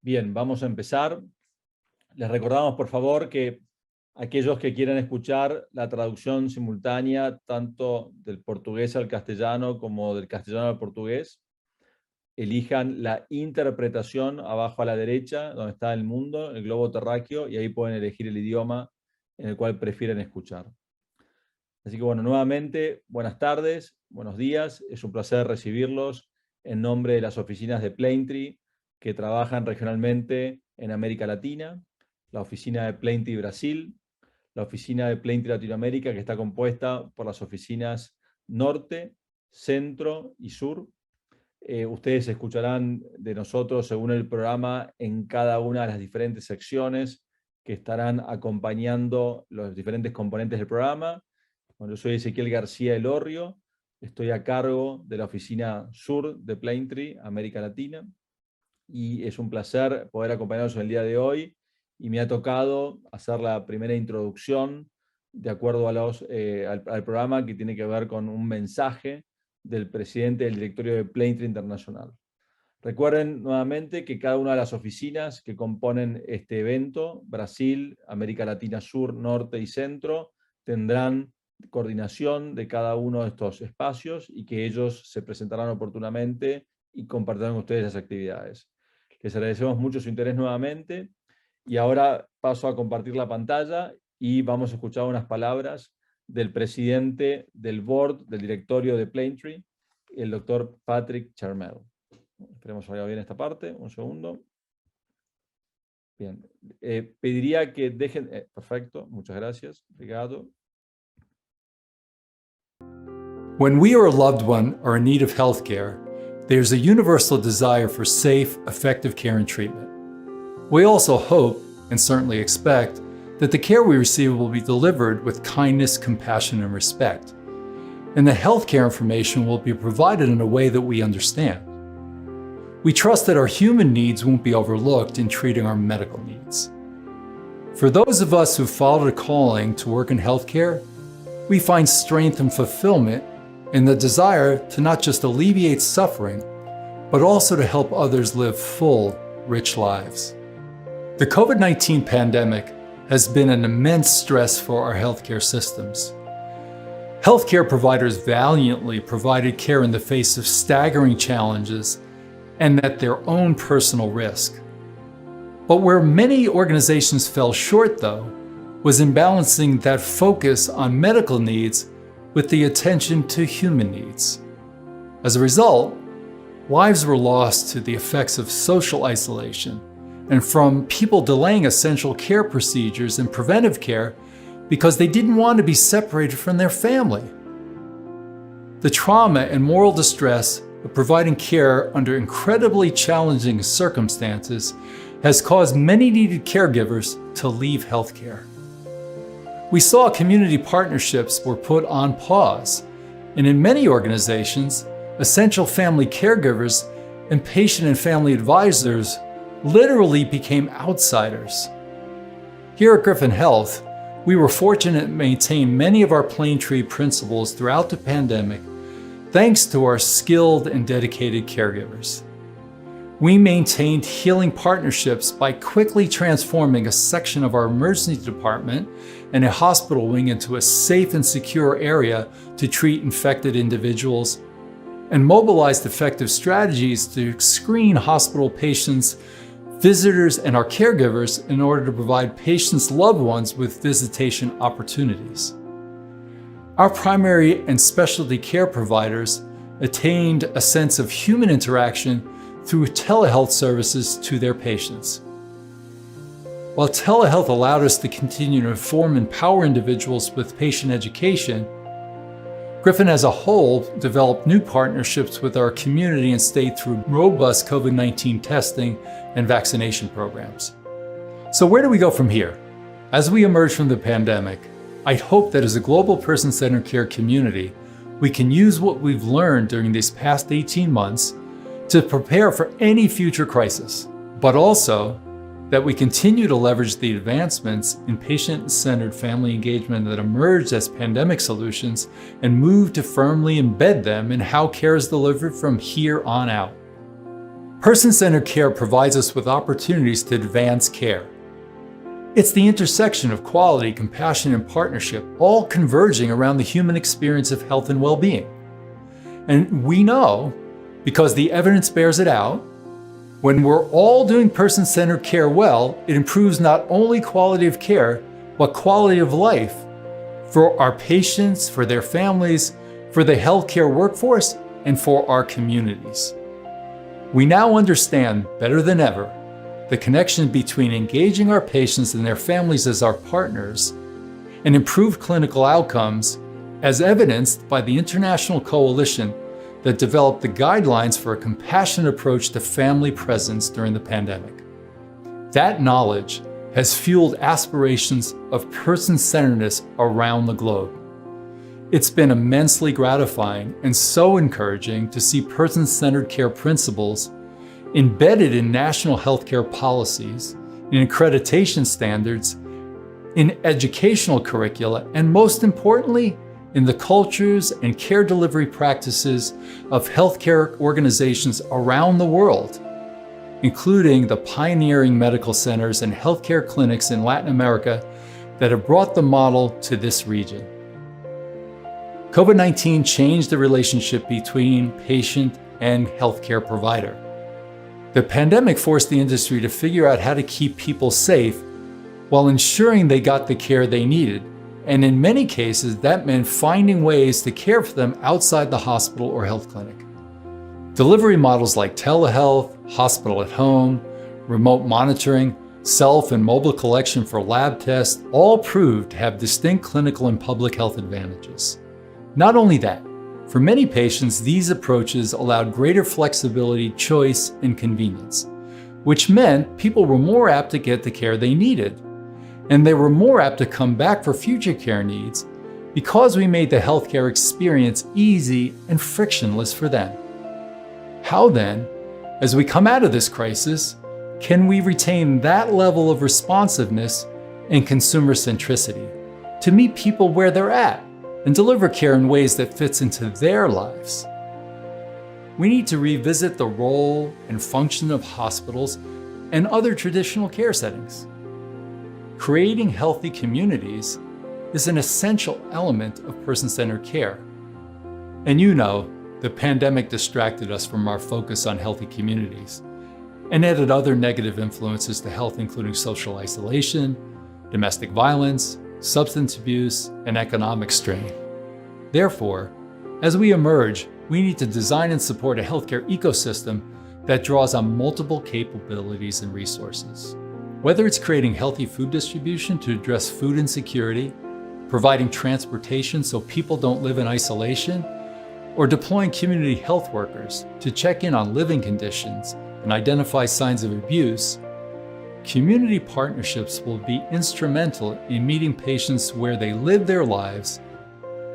Bien, vamos a empezar. Les recordamos, por favor, que aquellos que quieran escuchar la traducción simultánea, tanto del portugués al castellano como del castellano al portugués, elijan la interpretación abajo a la derecha, donde está el mundo, el globo terráqueo, y ahí pueden elegir el idioma en el cual prefieren escuchar. Así que bueno, nuevamente, buenas tardes, buenos días. Es un placer recibirlos en nombre de las oficinas de Planetree, que trabajan regionalmente en América Latina, la oficina de Planetree Brasil, la oficina de Planetree Latinoamérica, que está compuesta por las oficinas Norte, Centro y Sur. Ustedes escucharán de nosotros según el programa en cada una de las diferentes secciones que estarán acompañando los diferentes componentes del programa. Bueno, yo soy Ezequiel García Elorrio, estoy a cargo de la oficina Sur de Planetree, América Latina, y es un placer poder acompañarlos en el día de hoy, y me ha tocado hacer la primera introducción de acuerdo a al programa, que tiene que ver con un mensaje del presidente del directorio de Planetree Internacional. Recuerden nuevamente que cada una de las oficinas que componen este evento, Brasil, América Latina Sur, Norte y Centro, tendrán coordinación de cada uno de estos espacios y que ellos se presentarán oportunamente y compartirán con ustedes las actividades. Les agradecemos mucho su interés nuevamente, y ahora paso a compartir la pantalla y vamos a escuchar unas palabras del presidente del board, del directorio de Planetree, el doctor Patrick Charmel. Esperemos que vaya bien esta parte, un segundo. Bien, pediría que dejen, perfecto, muchas gracias, obrigado. When we or a loved one are in need of health care, there's a universal desire for safe, effective care and treatment. We also hope, and certainly expect, that the care we receive will be delivered with kindness, compassion, and respect, and that healthcare information will be provided in a way that we understand. We trust that our human needs won't be overlooked in treating our medical needs. For those of us who followed a calling to work in healthcare, we find strength and fulfillment in the desire to not just alleviate suffering, but also to help others live full, rich lives. The COVID-19 pandemic has been an immense stress for our healthcare systems. Healthcare providers valiantly provided care in the face of staggering challenges and at their own personal risk. But where many organizations fell short, though, was in balancing that focus on medical needs with the attention to human needs. As a result, lives were lost to the effects of social isolation and from people delaying essential care procedures and preventive care because they didn't want to be separated from their family. The trauma and moral distress of providing care under incredibly challenging circumstances has caused many needed caregivers to leave healthcare. We saw community partnerships were put on pause, and in many organizations, essential family caregivers and patient and family advisors literally became outsiders. Here at Griffin Health, we were fortunate to maintain many of our Planetree principles throughout the pandemic, thanks to our skilled and dedicated caregivers. We maintained healing partnerships by quickly transforming a section of our emergency department and a hospital wing into a safe and secure area to treat infected individuals, and mobilized effective strategies to screen hospital patients, visitors, and our caregivers in order to provide patients' loved ones with visitation opportunities. Our primary and specialty care providers attained a sense of human interaction through telehealth services to their patients. While telehealth allowed us to continue to inform and empower individuals with patient education, Griffin as a whole developed new partnerships with our community and state through robust COVID-19 testing and vaccination programs. So where do we go from here? As we emerge from the pandemic, I hope that as a global person-centered care community, we can use what we've learned during these past 18 months to prepare for any future crisis, but also that we continue to leverage the advancements in patient-centered family engagement that emerged as pandemic solutions and move to firmly embed them in how care is delivered from here on out. Person-centered care provides us with opportunities to advance care. It's the intersection of quality, compassion, and partnership, all converging around the human experience of health and well-being. And we know, because the evidence bears it out, when we're all doing person-centered care well, it improves not only quality of care, but quality of life for our patients, for their families, for the healthcare workforce, and for our communities. We now understand better than ever the connection between engaging our patients and their families as our partners and improved clinical outcomes, as evidenced by the international coalition that developed the guidelines for a compassionate approach to family presence during the pandemic. That knowledge has fueled aspirations of person-centeredness around the globe. It's been immensely gratifying and so encouraging to see person-centered care principles embedded in national healthcare policies, in accreditation standards, in educational curricula, and most importantly, in the cultures and care delivery practices of healthcare organizations around the world, including the pioneering medical centers and healthcare clinics in Latin America that have brought the model to this region. COVID-19 changed the relationship between patient and healthcare provider. The pandemic forced the industry to figure out how to keep people safe while ensuring they got the care they needed. And in many cases, that meant finding ways to care for them outside the hospital or health clinic. Delivery models like telehealth, hospital at home, remote monitoring, self and mobile collection for lab tests all proved to have distinct clinical and public health advantages. Not only that, for many patients, these approaches allowed greater flexibility, choice, and convenience, which meant people were more apt to get the care they needed. And they were more apt to come back for future care needs because we made the healthcare experience easy and frictionless for them. How then, as we come out of this crisis, can we retain that level of responsiveness and consumer centricity to meet people where they're at and deliver care in ways that fits into their lives? We need to revisit the role and function of hospitals and other traditional care settings. Creating healthy communities is an essential element of person-centered care. And you know, the pandemic distracted us from our focus on healthy communities and added other negative influences to health, including social isolation, domestic violence, substance abuse, and economic strain. Therefore, as we emerge, we need to design and support a healthcare ecosystem that draws on multiple capabilities and resources. Whether it's creating healthy food distribution to address food insecurity, providing transportation so people don't live in isolation, or deploying community health workers to check in on living conditions and identify signs of abuse, community partnerships will be instrumental in meeting patients where they live their lives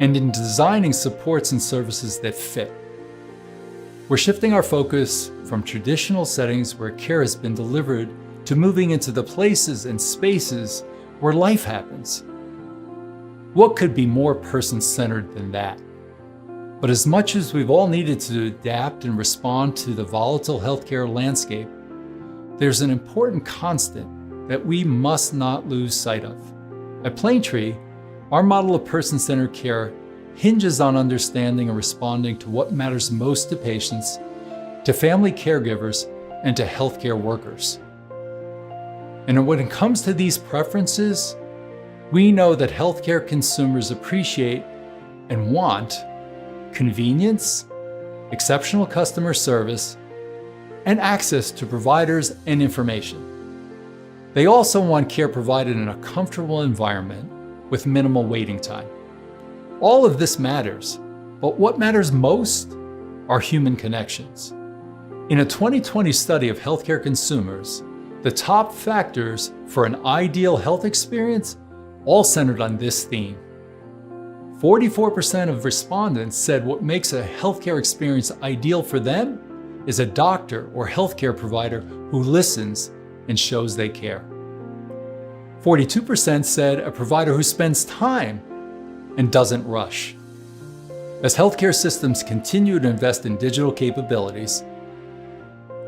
and in designing supports and services that fit. We're shifting our focus from traditional settings where care has been delivered to moving into the places and spaces where life happens. What could be more person-centered than that? But as much as we've all needed to adapt and respond to the volatile healthcare landscape, there's an important constant that we must not lose sight of. At Planetree, our model of person-centered care hinges on understanding and responding to what matters most to patients, to family caregivers, and to healthcare workers. And when it comes to these preferences, we know that healthcare consumers appreciate and want convenience, exceptional customer service, and access to providers and information. They also want care provided in a comfortable environment with minimal waiting time. All of this matters, but what matters most are human connections. In a 2020 study of healthcare consumers, the top factors for an ideal health experience all centered on this theme. 44% of respondents said what makes a healthcare experience ideal for them is a doctor or healthcare provider who listens and shows they care. 42% said a provider who spends time and doesn't rush. As healthcare systems continue to invest in digital capabilities,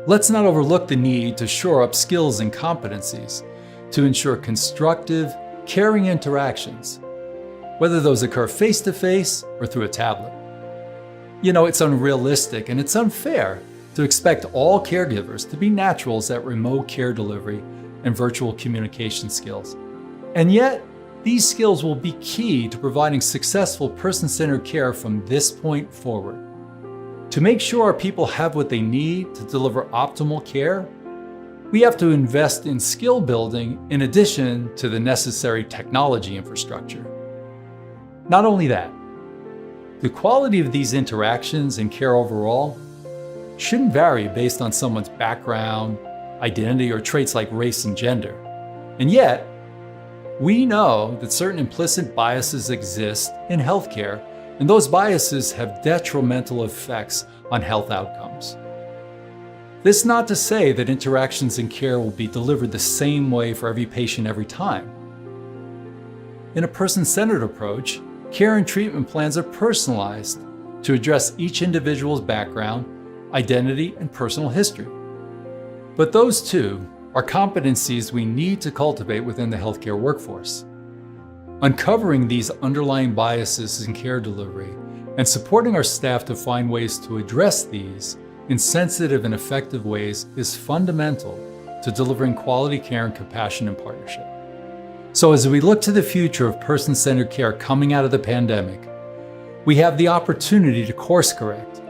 let's not overlook the need to shore up skills and competencies to ensure constructive, caring interactions, whether those occur face-to-face or through a tablet. You know, it's unrealistic and it's unfair to expect all caregivers to be naturals at remote care delivery and virtual communication skills. And yet, these skills will be key to providing successful person-centered care from this point forward. To make sure our people have what they need to deliver optimal care, we have to invest in skill building in addition to the necessary technology infrastructure. Not only that, the quality of these interactions and care overall shouldn't vary based on someone's background, identity, or traits like race and gender. And yet, we know that certain implicit biases exist in healthcare, and those biases have detrimental effects on health outcomes. This is not to say that interactions in care will be delivered the same way for every patient every time. In a person-centered approach, care and treatment plans are personalized to address each individual's background, identity, and personal history. But those two are competencies we need to cultivate within the healthcare workforce. Uncovering these underlying biases in care delivery and supporting our staff to find ways to address these in sensitive and effective ways is fundamental to delivering quality care and compassion and partnership. So as we look to the future of person-centered care coming out of the pandemic, we have the opportunity to course correct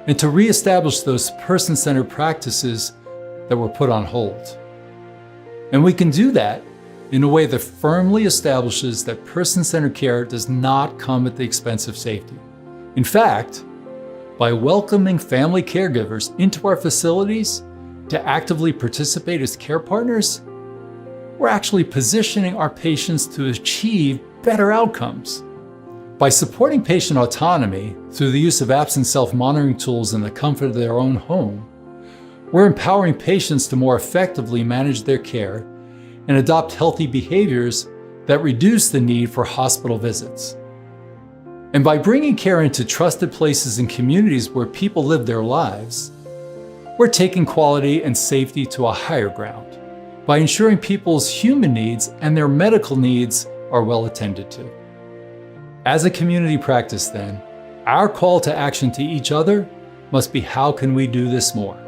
and to reestablish those person-centered practices that were put on hold. And we can do that in a way that firmly establishes that person-centered care does not come at the expense of safety. In fact, by welcoming family caregivers into our facilities to actively participate as care partners, we're actually positioning our patients to achieve better outcomes. By supporting patient autonomy through the use of apps and self-monitoring tools in the comfort of their own home, we're empowering patients to more effectively manage their care and adopt healthy behaviors that reduce the need for hospital visits. And by bringing care into trusted places and communities where people live their lives, we're taking quality and safety to a higher ground by ensuring people's human needs and their medical needs are well attended to. As a community practice then, our call to action to each other must be, how can we do this more?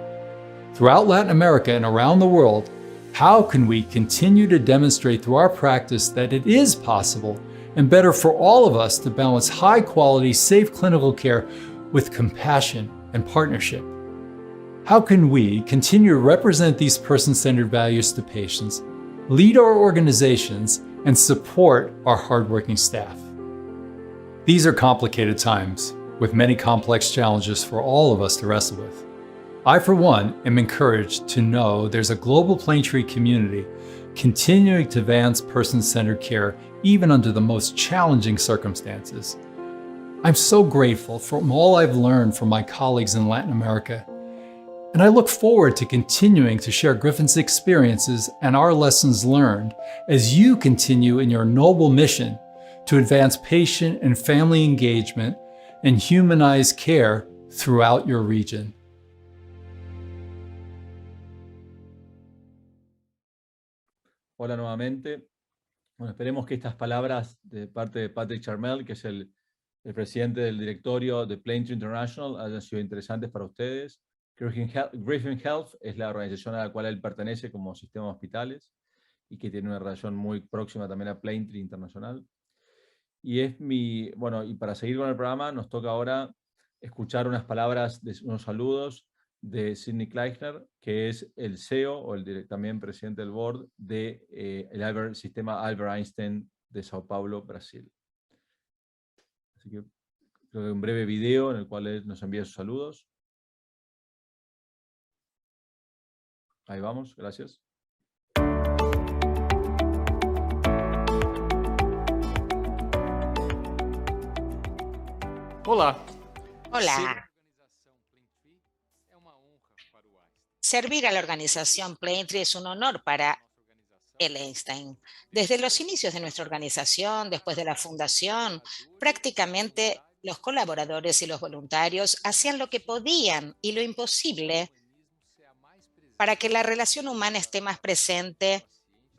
Throughout Latin America and around the world, how can we continue to demonstrate through our practice that it is possible and better for all of us to balance high quality, safe clinical care with compassion and partnership? How can we continue to represent these person-centered values to patients, lead our organizations, and support our hardworking staff? These are complicated times with many complex challenges for all of us to wrestle with. I, for one, am encouraged to know there's a global Planetree community continuing to advance person-centered care even under the most challenging circumstances. I'm so grateful for all I've learned from my colleagues in Latin America, and I look forward to continuing to share Griffin's experiences and our lessons learned as you continue in your noble mission to advance patient and family engagement and humanize care throughout your region. Hola nuevamente. Bueno, esperemos que estas palabras de parte de Patrick Charmel, que es el presidente del directorio de Planetree International, hayan sido interesantes para ustedes. Griffin Health es la organización a la cual él pertenece como sistema de hospitales y que tiene una relación muy próxima también a Planetree Internacional. Y bueno, y para seguir con el programa, nos toca ahora escuchar unas palabras, unos saludos de Sidney Kleichner, que es el CEO o también presidente del board de el sistema Albert Einstein de Sao Paulo, Brasil. Así que creo que un breve video en el cual él nos envía sus saludos. Ahí vamos, gracias. Hola. Hola. Servir a la organización Planetree es un honor para el Einstein. Desde los inicios de nuestra organización, después de la fundación, prácticamente los colaboradores y los voluntarios hacían lo que podían y lo imposible para que la relación humana esté más presente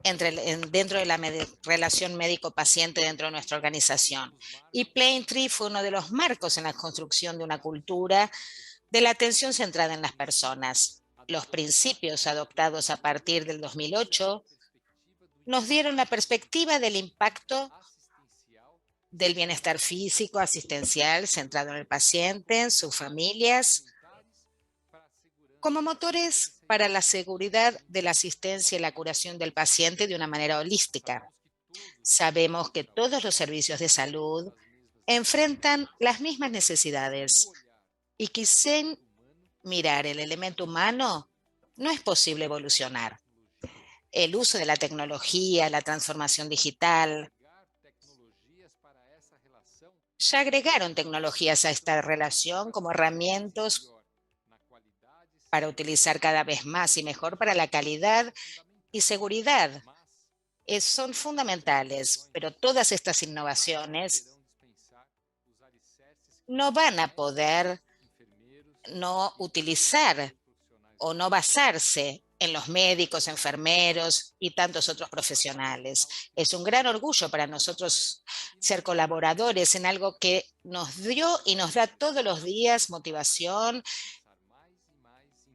dentro de la relación médico-paciente dentro de nuestra organización. Y Planetree fue uno de los marcos en la construcción de una cultura de la atención centrada en las personas. Los principios adoptados a partir del 2008 nos dieron la perspectiva del impacto del bienestar físico, asistencial, centrado en el paciente, en sus familias, como motores para la seguridad de la asistencia y la curación del paciente de una manera holística. Sabemos que todos los servicios de salud enfrentan las mismas necesidades y que sin mirar el elemento humano no es posible evolucionar. El uso de la tecnología, la transformación digital, ya agregaron tecnologías a esta relación como herramientas para utilizar cada vez más y mejor para la calidad y seguridad. Son fundamentales, pero todas estas innovaciones no van a poder no utilizar o no basarse en los médicos, enfermeros y tantos otros profesionales. Es un gran orgullo para nosotros ser colaboradores en algo que nos dio y nos da todos los días motivación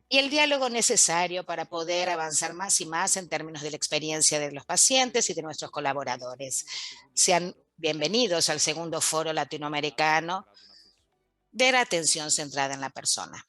y el diálogo necesario para poder avanzar más y más en términos de la experiencia de los pacientes y de nuestros colaboradores. Sean bienvenidos al segundo Foro Latinoamericano de la atención centrada en la persona.